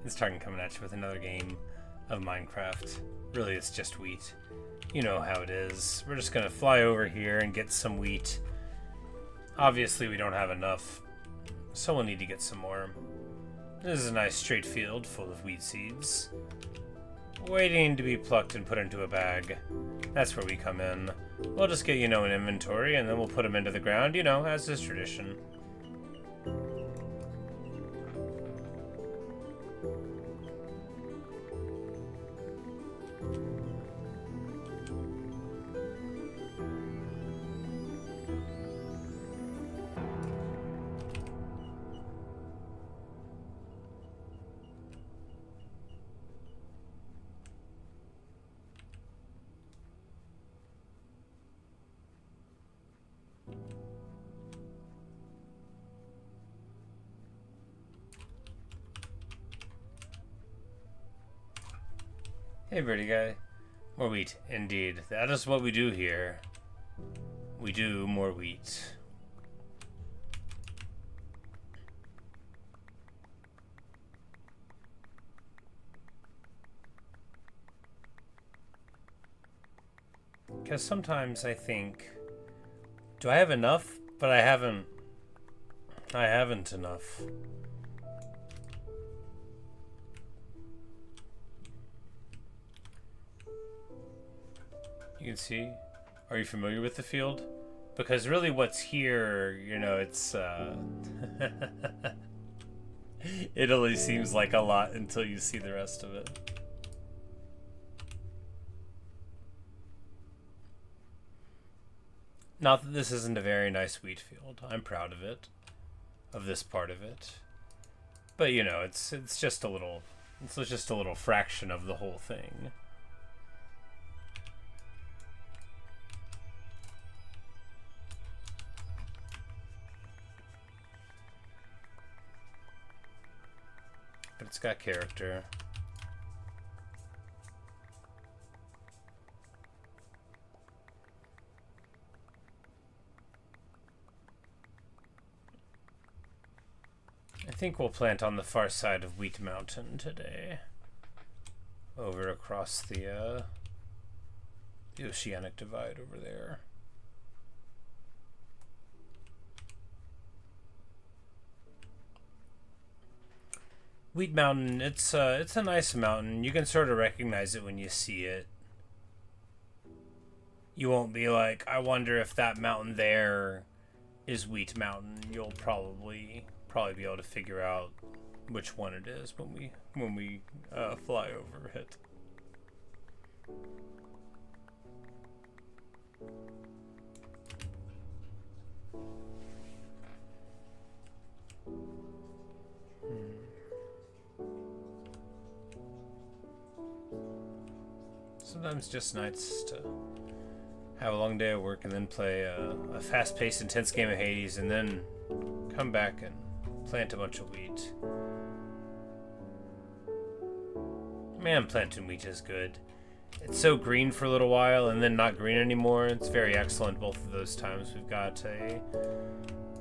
It's Tarkin coming at you with another game of Minecraft. Really, it's just wheat. You know how it is. We're just gonna fly over here and get some wheat. Obviously, we don't have enough, so we'll need to get some more. This is a nice straight field full of wheat seeds, waiting to be plucked and put into a bag. That's where we come in. We'll just get, an inventory, and then we'll put them into the ground, as is tradition. Hey, birdie guy. More wheat, indeed. That is what we do here. We do more wheat. Because sometimes I think, do I have enough? But I haven't enough. You can see. Are you familiar with the field? Because really what's here, it's it only seems like a lot until you see the rest of it. Not that this isn't a very nice wheat field. I'm proud of it. Of this part of it. But it's just a little fraction of the whole thing. But it's got character. I think we'll plant on the far side of Wheat Mountain today. Over across the Oceanic Divide over there. Wheat Mountain, it's a nice mountain. You can sort of recognize it when you see it. You won't be like, I wonder if that mountain there is Wheat Mountain. You'll probably be able to figure out which one it is when we fly over it. Sometimes it's just nice to have a long day of work and then play a fast-paced, intense game of Hades and then come back and plant a bunch of wheat. Man, planting wheat is good. It's so green for a little while and then not green anymore. It's very excellent both of those times. We've got a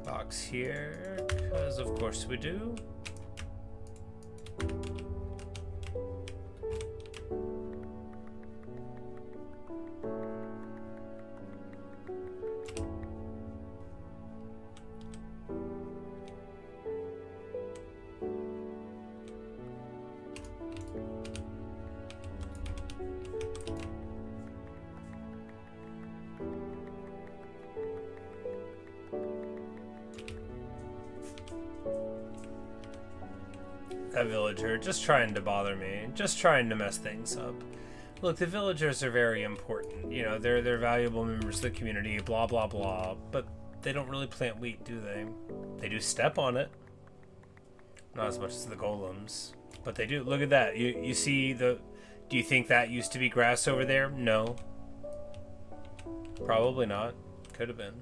box here, because of course we do. That villager, just trying to bother me, just trying to mess things up. Look, the villagers are very important. They're valuable members of the community, blah, blah, blah. But they don't really plant wheat, do they? They do step on it. Not as much as the golems. But they do. Look at that. You see the... Do you think that used to be grass over there? No. Probably not. Could have been.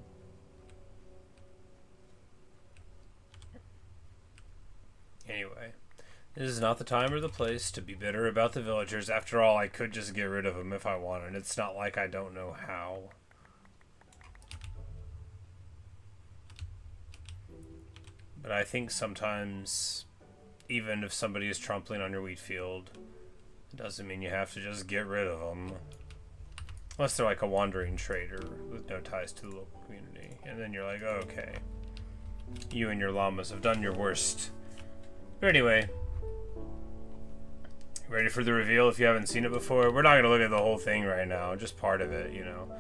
Anyway. This is not the time or the place to be bitter about the villagers. After all, I could just get rid of them if I wanted. It's not like I don't know how. But I think sometimes even if somebody is trampling on your wheat field, it doesn't mean you have to just get rid of them. Unless they're like a wandering trader with no ties to the local community. And then you're like, oh, okay. You and your llamas have done your worst. But anyway. Ready for the reveal if you haven't seen it before? We're not going to look at the whole thing right now. Just part of it, you know.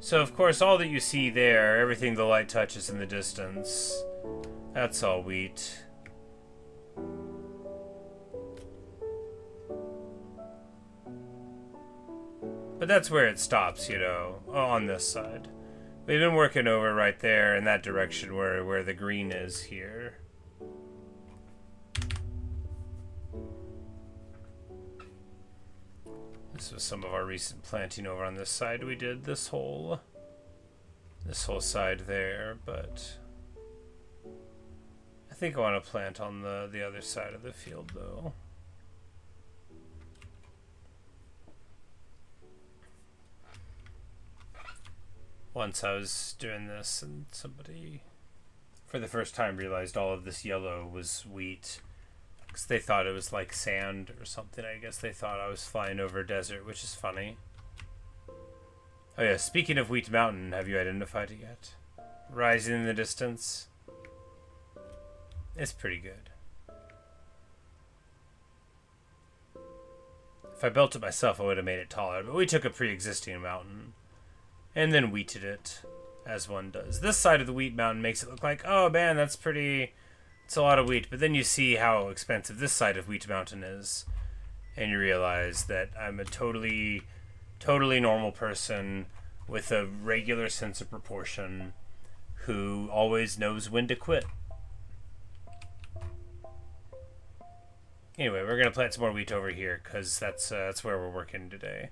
So, of course, all that you see there, everything the light touches in the distance, that's all wheat. But that's where it stops, you know, on this side. We've been working over right there in that direction where the green is here. This was some of our recent planting over on this side. We did this whole side there, but I think I want to plant on the other side of the field, though. Once I was doing this and somebody for the first time realized all of this yellow was wheat because they thought it was like sand or something. I guess they thought I was flying over a desert, which is funny. Oh yeah, speaking of Wheat Mountain, have you identified it yet? Rising in the distance. It's pretty good. If I built it myself, I would have made it taller, but we took a pre-existing mountain and then wheated it, as one does. This side of the Wheat Mountain makes it look like, oh man, that's pretty, it's a lot of wheat. But then you see how expensive this side of Wheat Mountain is, and you realize that I'm a totally normal person with a regular sense of proportion who always knows when to quit. Anyway, we're going to plant some more wheat over here, because that's where we're working today.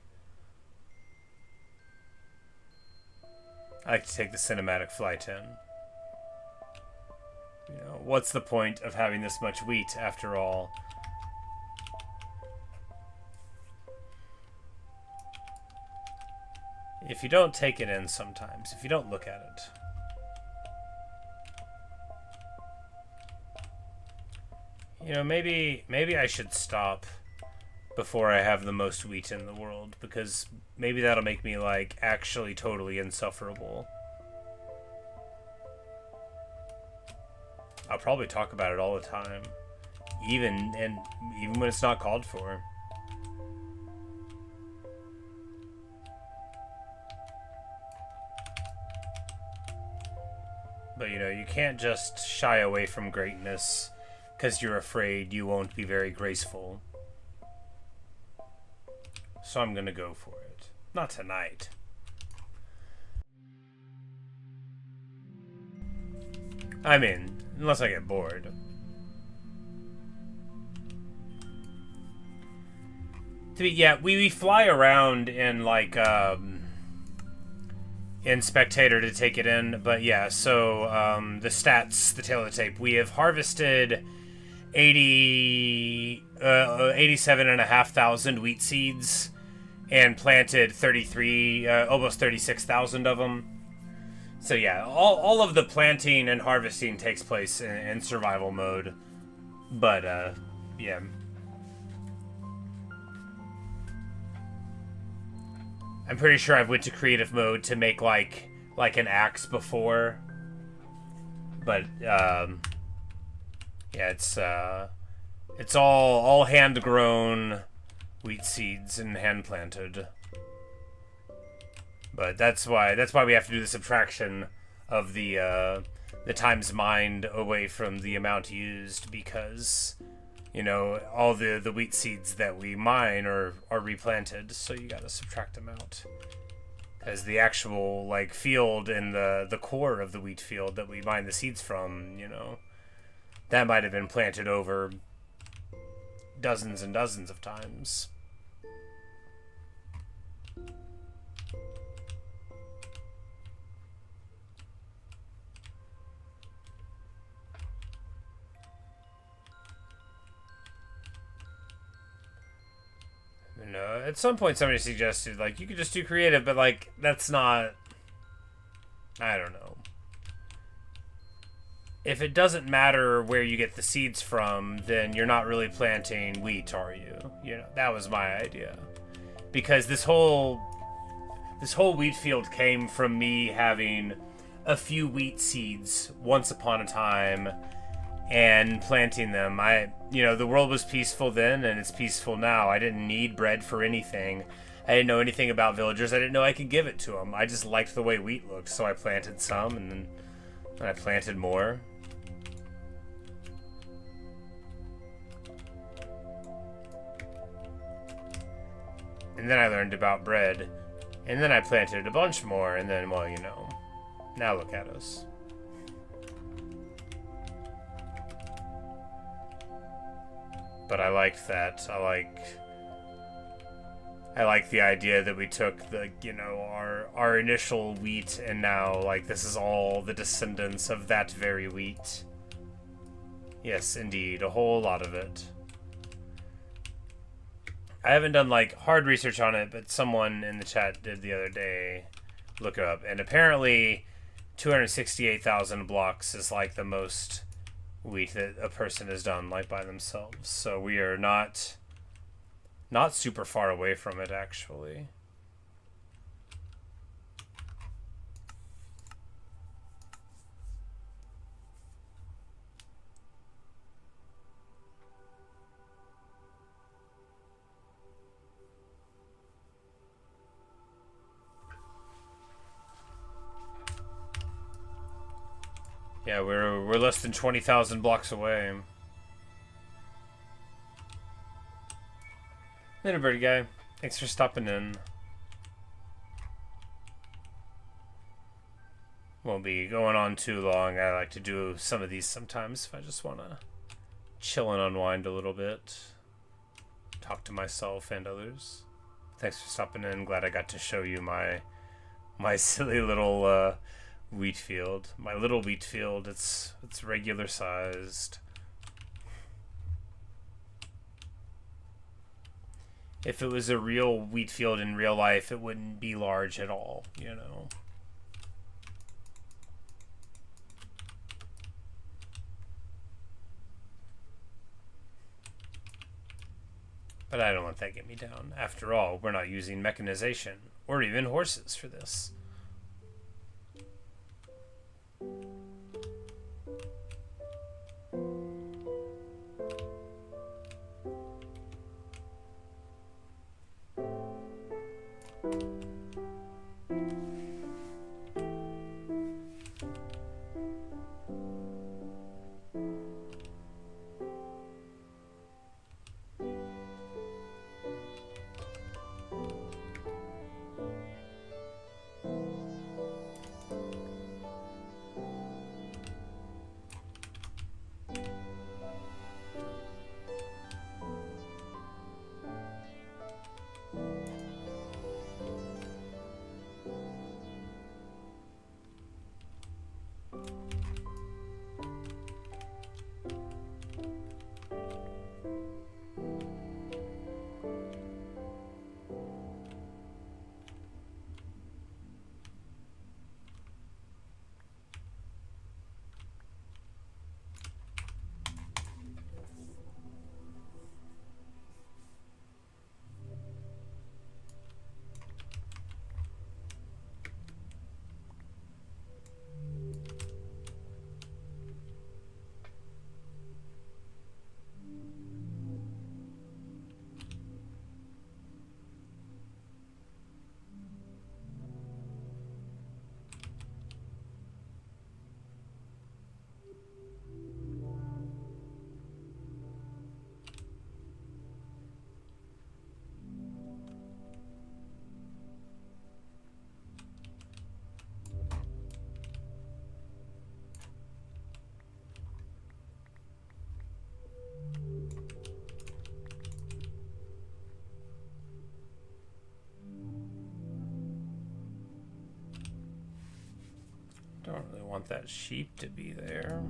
I like to take the cinematic flight in. You know, what's the point of having this much wheat after all? If you don't take it in sometimes, if you don't look at it. You know, maybe I should stop before I have the most wheat in the world, because maybe that'll make me, like, actually totally insufferable. I'll probably talk about it all the time, even when it's not called for. But, you know, you can't just shy away from greatness because you're afraid you won't be very graceful. So I'm gonna go for it. Not tonight. I mean, unless I get bored. Yeah, we fly around in, like, in Spectator to take it in, but yeah, so, the stats, the tail of the tape, we have harvested 87,500 wheat seeds and planted 33, almost 36,000 of them. So yeah, all of the planting and harvesting takes place in survival mode, but, yeah. I'm pretty sure I've went to creative mode to make like an axe before, but yeah, it's all hand grown wheat seeds and hand planted. But that's why we have to do the subtraction of the times mined away from the amount used, because, you know, all the wheat seeds that we mine are replanted, so you gotta subtract them out. Because the actual, like, field and the core of the wheat field that we mine the seeds from, you know, that might have been planted over dozens and dozens of times. No, at some point somebody suggested, like, you could just do creative, but, like, that's not... I don't know. if it doesn't matter where you get the seeds from, then you're not really planting wheat, are you? You know, that was my idea. Because this whole wheat field came from me having a few wheat seeds once upon a time and planting them. The world was peaceful then and it's peaceful now. I didn't need bread for anything. I didn't know anything about villagers. I didn't know I could give it to them. I just liked the way wheat looked, so I planted some, and then I planted more. And then I learned about bread, and then I planted a bunch more, and then, well, you know, now look at us. But I liked that. I like the idea that we took the, you know, our initial wheat, and now, like, this is all the descendants of that very wheat. Yes, indeed, a whole lot of it. I haven't done, like, hard research on it, but someone in the chat did the other day look it up, and apparently 268,000 blocks is, like, the most wheat that a person has done, like, by themselves. So we are not super far away from it, actually. Yeah, we're less than 20,000 blocks away. Later, birdie guy. Thanks for stopping in. Won't be going on too long. I like to do some of these sometimes if I just want to chill and unwind a little bit. Talk to myself and others. Thanks for stopping in. Glad I got to show you my silly little wheat field. My little wheat field. It's regular sized. If it was a real wheat field in real life, it wouldn't be large at all, you know. But I don't let that get me down. After all, we're not using mechanization or even horses for this. Don't really want that sheep to be there.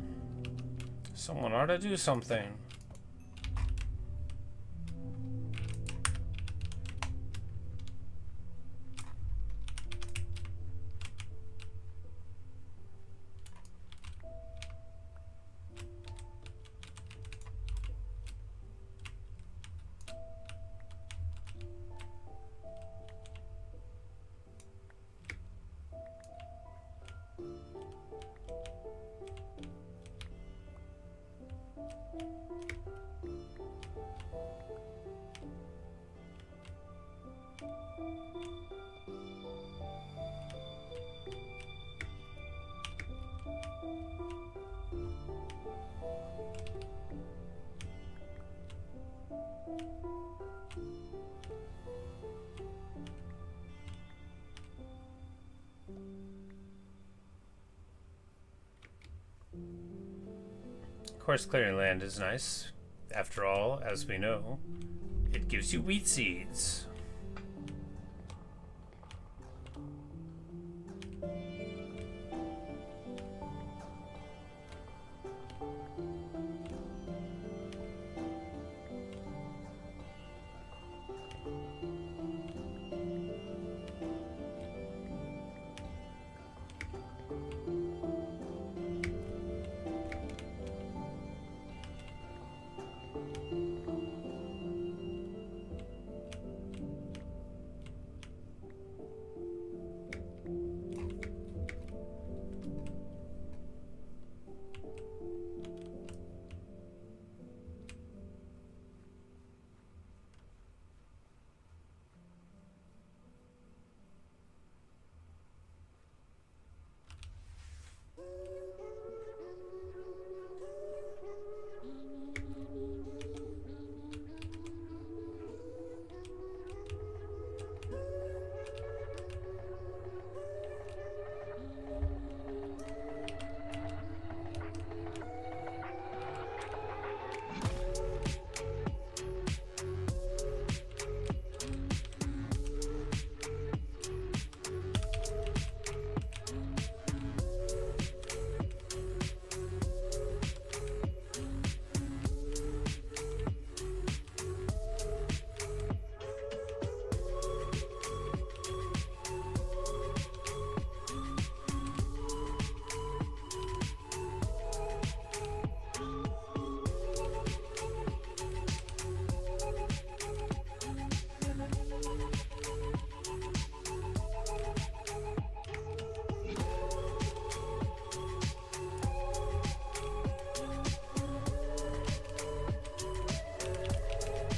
Someone ought to do something. Of course, clearing land is nice. After all, as we know, it gives you wheat seeds.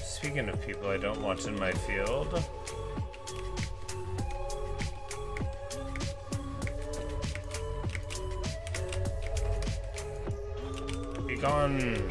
Speaking of people I don't want in my field, be gone.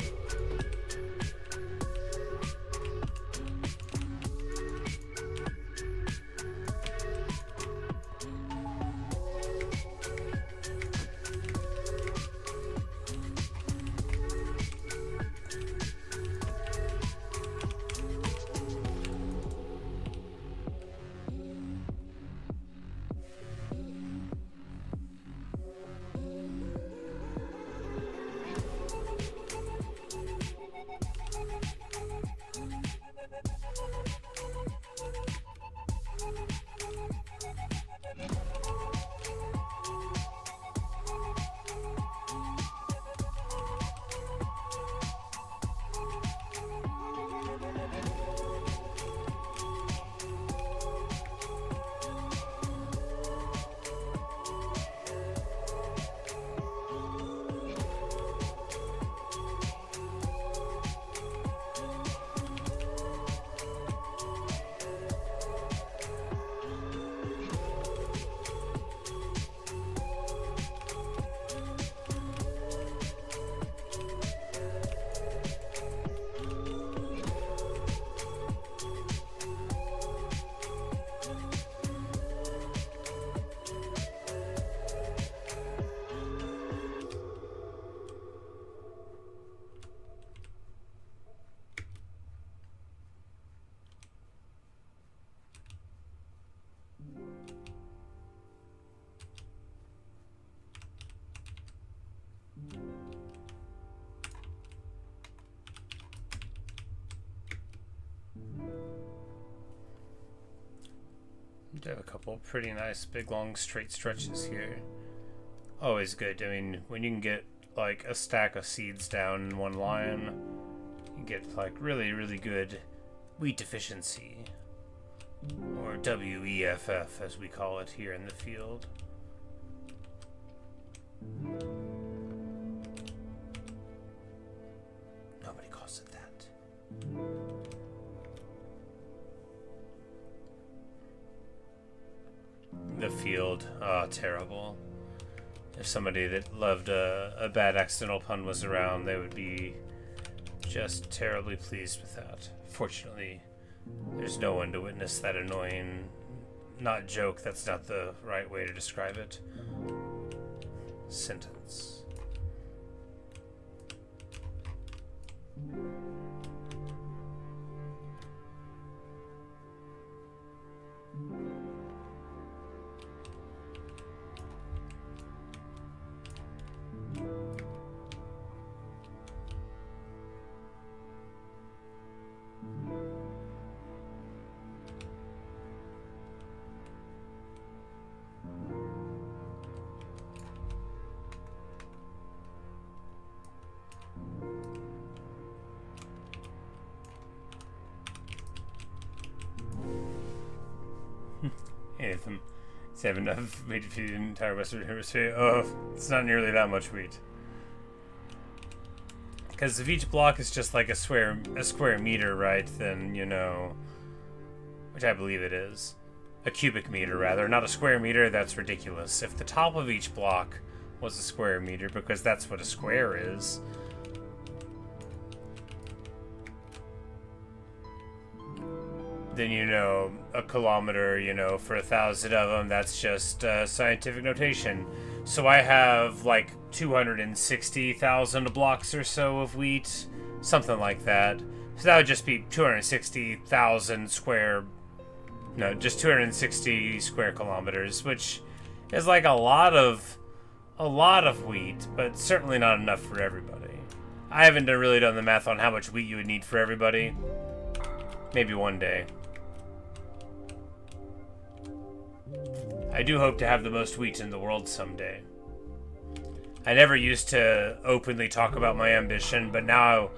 Do have a couple pretty nice big long straight stretches here. Always good. I mean, when you can get like a stack of seeds down in one line, you get like really good wheat efficiency, or WEFF as we call it here in the field. Nobody calls it that. field. Oh, terrible. If somebody that loved a bad accidental pun was around, they would be just terribly pleased with that. Fortunately, there's no one to witness that annoying, not joke, that's not the right way to describe it, sentence. Anthem. It's have enough wheat to feed the entire Western Hemisphere. Oh, it's not nearly that much wheat. Because if each block is just like a square meter, right? Then, you know, which I believe it is, a cubic meter rather, not a square meter. That's ridiculous. If the top of each block was a square meter, because that's what a square is. Then, you know, a kilometer, you know, for 1,000 of them, that's just scientific notation. So I have like 260,000 blocks or so of wheat, something like that. So that would just be 260,000 square, no, just 260 square kilometers, which is like a lot of wheat, but certainly not enough for everybody. I haven't really done the math on how much wheat you would need for everybody. Maybe one day. I do hope to have the most wheat in the world someday. I never used to openly talk about my ambition, but now,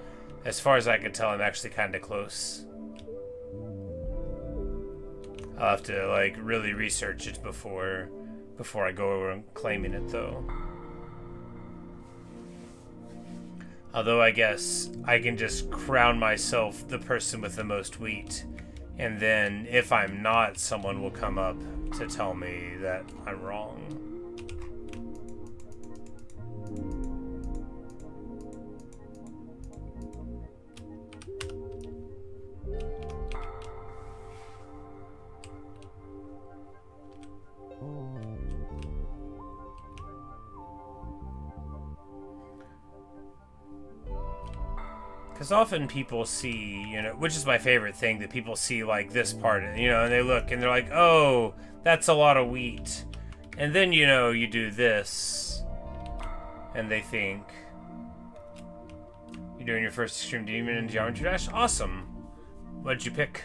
as far as I can tell, I'm actually kind of close. I'll have to, like, really research it before I go over and claiming it, though. Although I guess I can just crown myself the person with the most wheat, and then if I'm not, someone will come up to tell me that I'm wrong. Because often people see, you know, which is my favorite thing, that people see like this part, you know, and they look and they're like, oh, that's a lot of wheat. And then, you know, you do this and they think, you're doing your first Extreme Demon in Geometry Dash? Awesome. What'd you pick?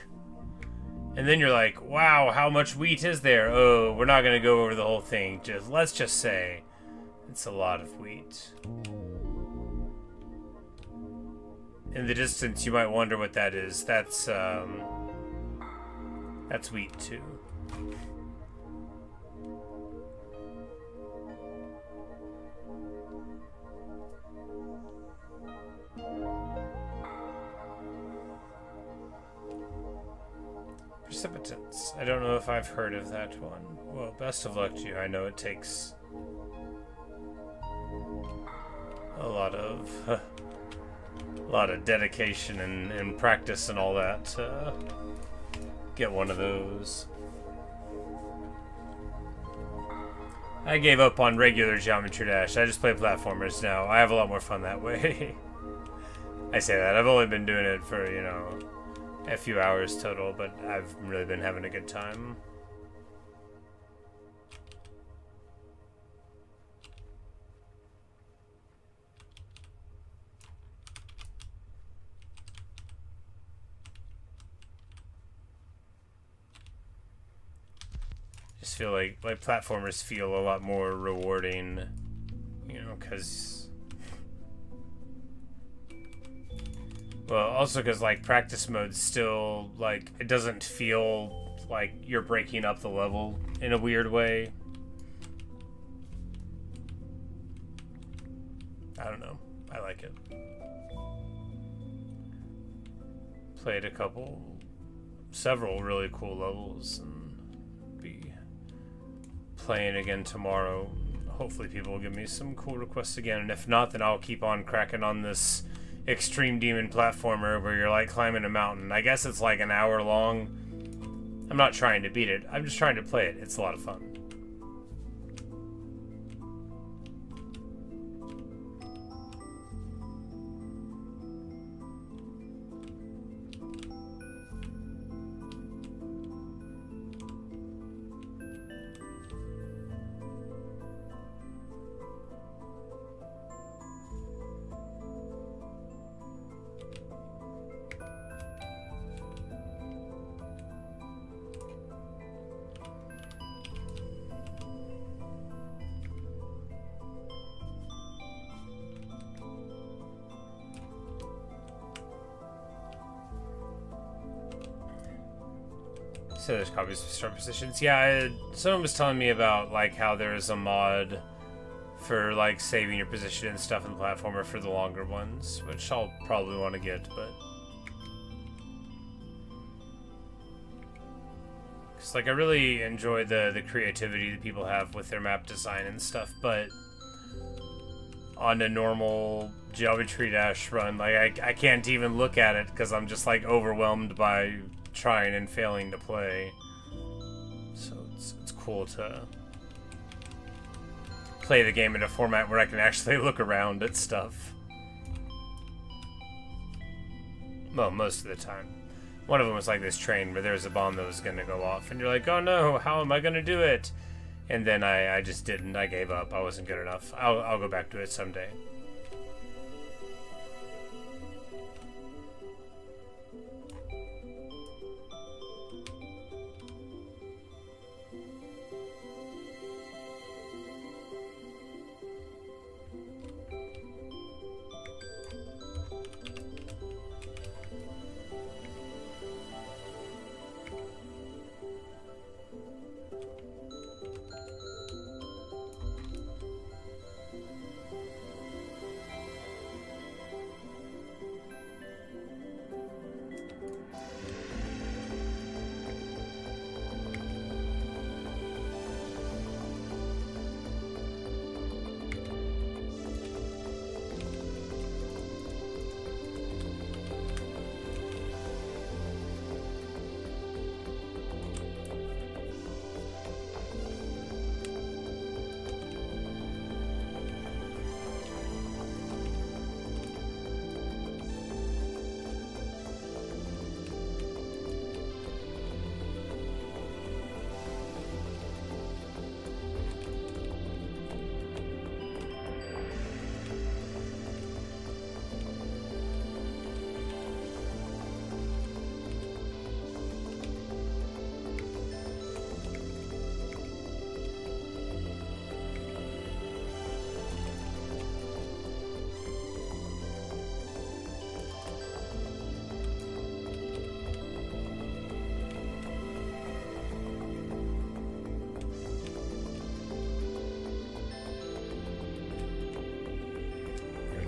And then you're like, wow, how much wheat is there? Oh, we're not going to go over the whole thing. Let's just say it's a lot of wheat. In the distance, you might wonder what that is. That's wheat too. Precipitants. I don't know if I've heard of that one. Well, best of luck to you. I know it takes a lot of dedication and practice and all that to get one of those. I gave up on regular Geometry Dash. I just play platformers now. I have a lot more fun that way. I say that. I've only been doing it for, you know, a few hours total, but I've really been having a good time. Just feel like platformers feel a lot more rewarding, you know, because, well, also because like practice mode still, like, it doesn't feel like you're breaking up the level in a weird way. I don't know. I like it. Played several really cool levels, and playing again tomorrow. Hopefully people will give me some cool requests again, and if not, then I'll keep on cracking on this Extreme Demon platformer where you're like climbing a mountain. I guess it's like an hour long. I'm not trying to beat it, I'm just trying to play it. It's a lot of fun. So there's copies of start positions. Yeah, someone was telling me about like how there's a mod for like saving your position and stuff in the platformer for the longer ones, which I'll probably want to get, but because like I really enjoy the creativity that people have with their map design and stuff, but on a normal Geometry Dash run, like I can't even look at it because I'm just like overwhelmed by trying and failing to play. So it's cool to play the game in a format where I can actually look around at stuff. Well, most of the time. One of them was like this train where there's a bomb that was gonna go off and you're like, oh no, how am I gonna do it? And then I just didn't. I gave up. I wasn't good enough. I'll go back to it someday.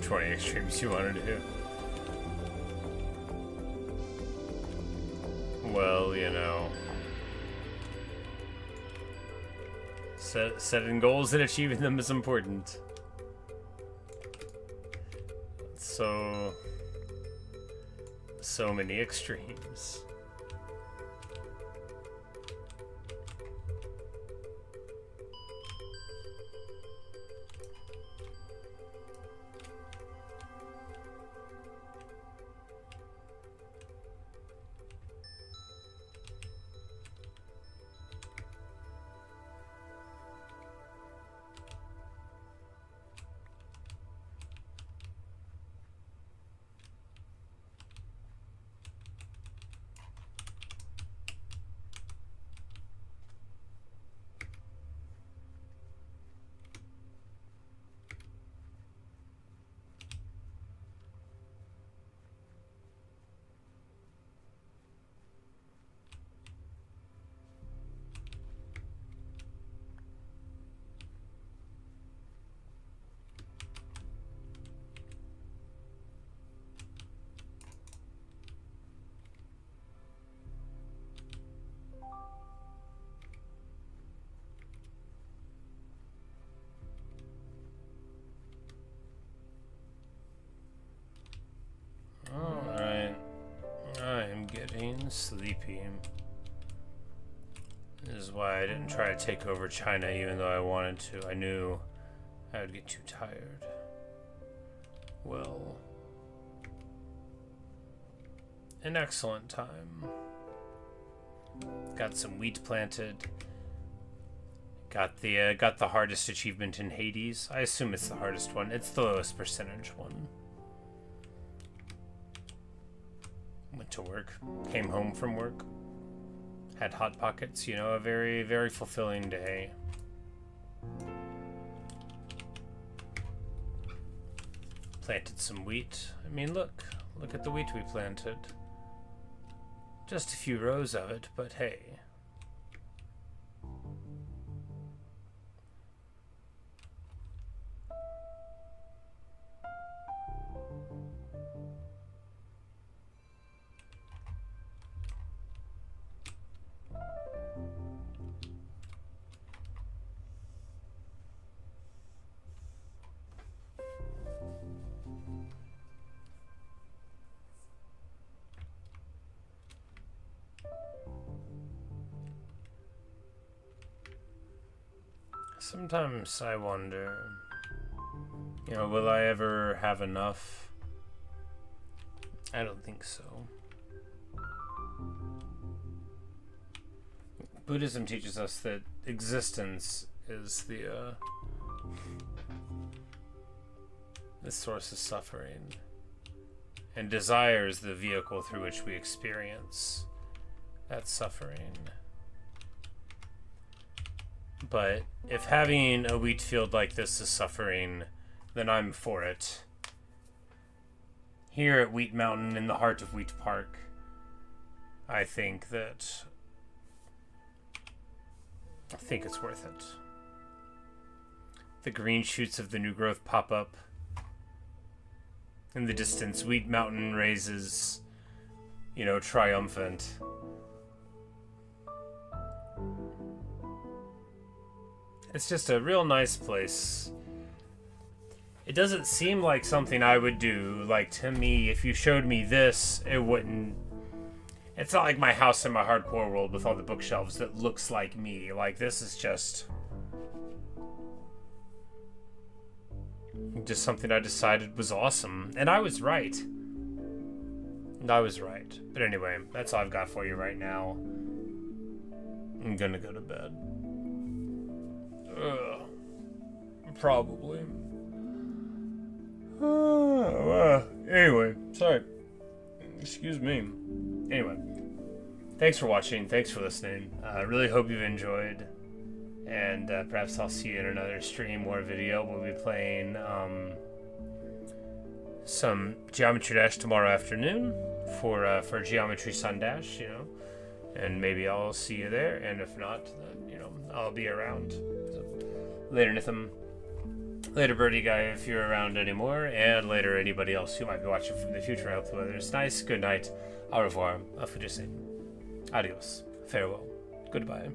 Which 20 extremes you want to do? Well, you know, setting goals and achieving them is important. So many extremes. getting sleepy. This is why I didn't try to take over China even though I wanted to. I knew I would get too tired. Well, an excellent time. Got some wheat planted. Got the hardest achievement in Hades. I assume it's the hardest one. It's the lowest percentage one. Went to work. Came home from work. Had Hot Pockets. You know, a very, very fulfilling day. Planted some wheat. I mean, look at the wheat we planted. Just a few rows of it, but hey. Sometimes I wonder, you know, will I ever have enough? I don't think so. Buddhism teaches us that existence is the source of suffering, and desire is the vehicle through which we experience that suffering. But if having a wheat field like this is suffering, then I'm for it. Here at Wheat Mountain, in the heart of Wheat Park, I think it's worth it. The green shoots of the new growth pop up. In the distance, Wheat Mountain raises, you know, triumphant. It's just a real nice place. It doesn't seem like something I would do. Like, to me, if you showed me this, it wouldn't... It's not like my house in my hardcore world with all the bookshelves that looks like me. Like, this is just something I decided was awesome. And I was right. But anyway, that's all I've got for you right now. I'm gonna go to bed. Probably. Anyway, sorry. Excuse me. Anyway, thanks for watching. Thanks for listening. I really hope you've enjoyed. And perhaps I'll see you in another stream or video. We'll be playing some Geometry Dash tomorrow afternoon for Geometry Sun Dash, you know. And maybe I'll see you there. And if not, then, you know, I'll be around. So, later, Nitham. Later, Birdie Guy, if you're around anymore. And later, anybody else who might be watching from the future. I hope the weather is nice. Good night. Au revoir. Auf Wiedersehen. Adios. Farewell. Goodbye.